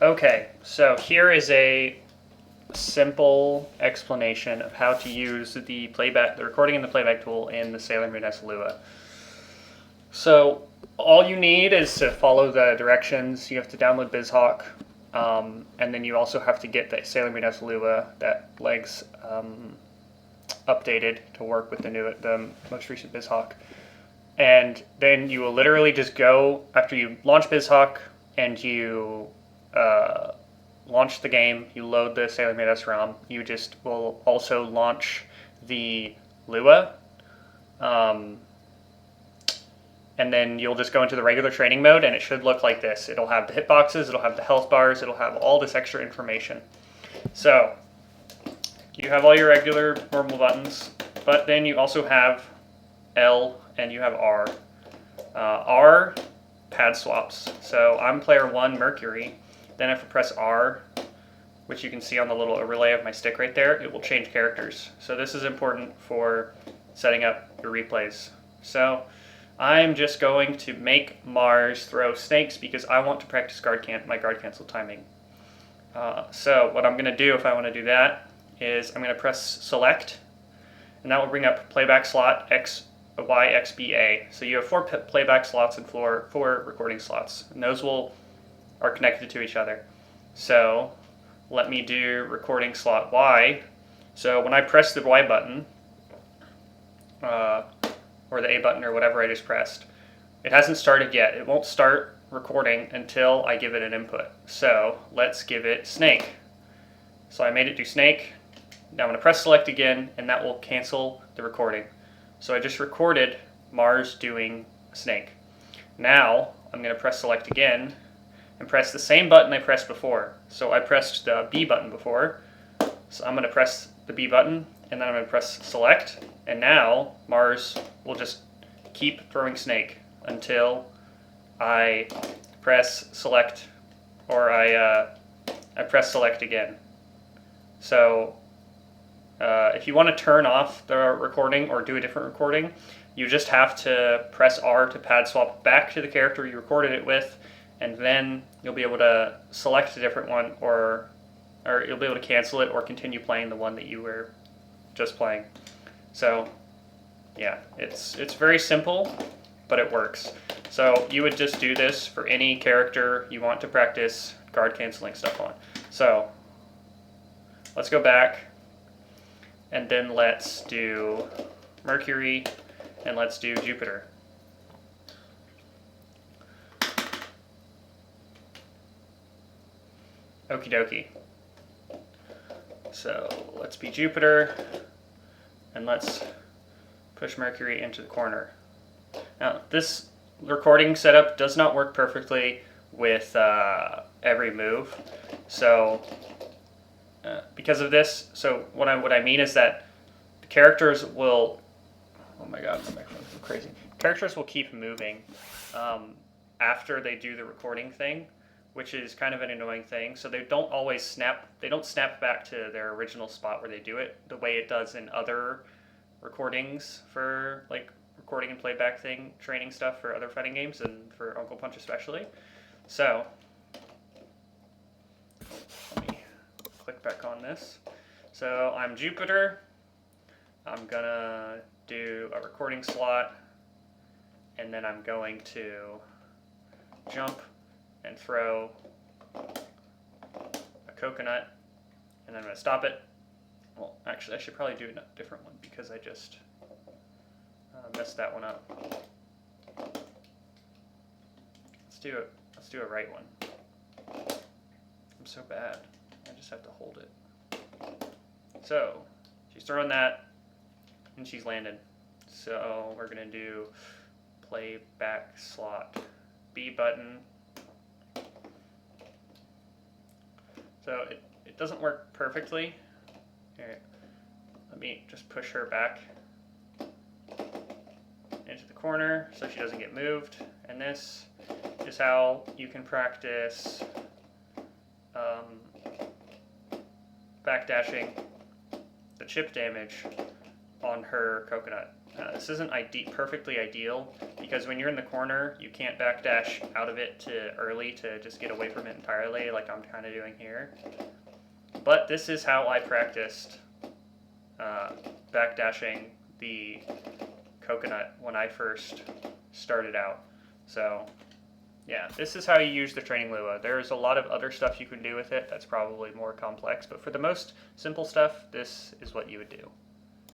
Okay, so here is a simple explanation of how to use the recording and the playback tool in the Sailor Moon S Lua. So all you need is to follow the directions. You have to download BizHawk, and then you also have to get the Sailor Moon S Lua that legs updated to work with the most recent BizHawk. And then you will literally just go after you launch BizHawk and you launch the game. You load the Sailor Moon S ROM. You just will also launch the Lua, and then you'll just go into the regular training mode, and it should look like this. It'll have the hitboxes, it'll have the health bars, it'll have all this extra information. So you have all your regular normal buttons, but then you also have L and you have R. R, pad swaps. So I'm player 1, Mercury. Then if I press R, which you can see on the little overlay of my stick right there, it will change characters. So this is important for setting up your replays. So I'm just going to make Mars throw snakes because I want to practice my guard cancel timing. So what I'm going to do if I want to do that is I'm going to press select, and that will bring up playback slot YXBA. So you have 4 playback slots and 4 recording slots, and those are connected to each other. So let me do recording slot Y. So when I press the Y button, or the A button or whatever I just pressed, it hasn't started yet. It won't start recording until I give it an input. So let's give it snake. So I made it do snake. Now I'm going to press select again, and that will cancel the recording. So I just recorded Mars doing snake. Now I'm going to press select again and press the same button I pressed before. So I pressed the B button before. So I'm going to press the B button, and then I'm going to press select, and now Mars will just keep throwing snake until I press select, or I press select again. So if you want to turn off the recording or do a different recording, you just have to press R to pad swap back to the character you recorded it with, and then you'll be able to select a different one, or you'll be able to cancel it or continue playing the one that you were just playing. So yeah, it's very simple, but it works. So you would just do this for any character you want to practice guard canceling stuff on. So let's go back, and then let's do Mercury, and let's do Jupiter. Okie dokie. So let's be Jupiter, and let's push Mercury into the corner. Now this recording setup does not work perfectly with every move. So because of this, so what I mean is that the characters will, oh my god, my microphone's so crazy. Characters will keep moving after they do the recording thing, which is kind of an annoying thing. So they don't always snap back to their original spot where they do it, the way it does in other recordings for like recording and playback training stuff for other fighting games, and for Uncle Punch especially. So let me click back on this. So I'm Jupiter. I'm gonna do a recording slot, and then I'm going to jump and throw a coconut, and then I'm going to stop it. Well, actually, I should probably do a different one because I just messed that one up. Let's do a right one. I'm so bad. I just have to hold it. So she's throwing that, and she's landed. So we're going to do playback slot B button. So it doesn't work perfectly. Here, let me just push her back into the corner so she doesn't get moved. And this is how you can practice backdashing the chip damage on her coconut. This isn't perfectly ideal because when you're in the corner, you can't backdash out of it to early to just get away from it entirely like I'm kind of doing here. But this is how I practiced backdashing the coconut when I first started out. So yeah, this is how you use the training lua. There's a lot of other stuff you can do with it that's probably more complex, but for the most simple stuff, this is what you would do.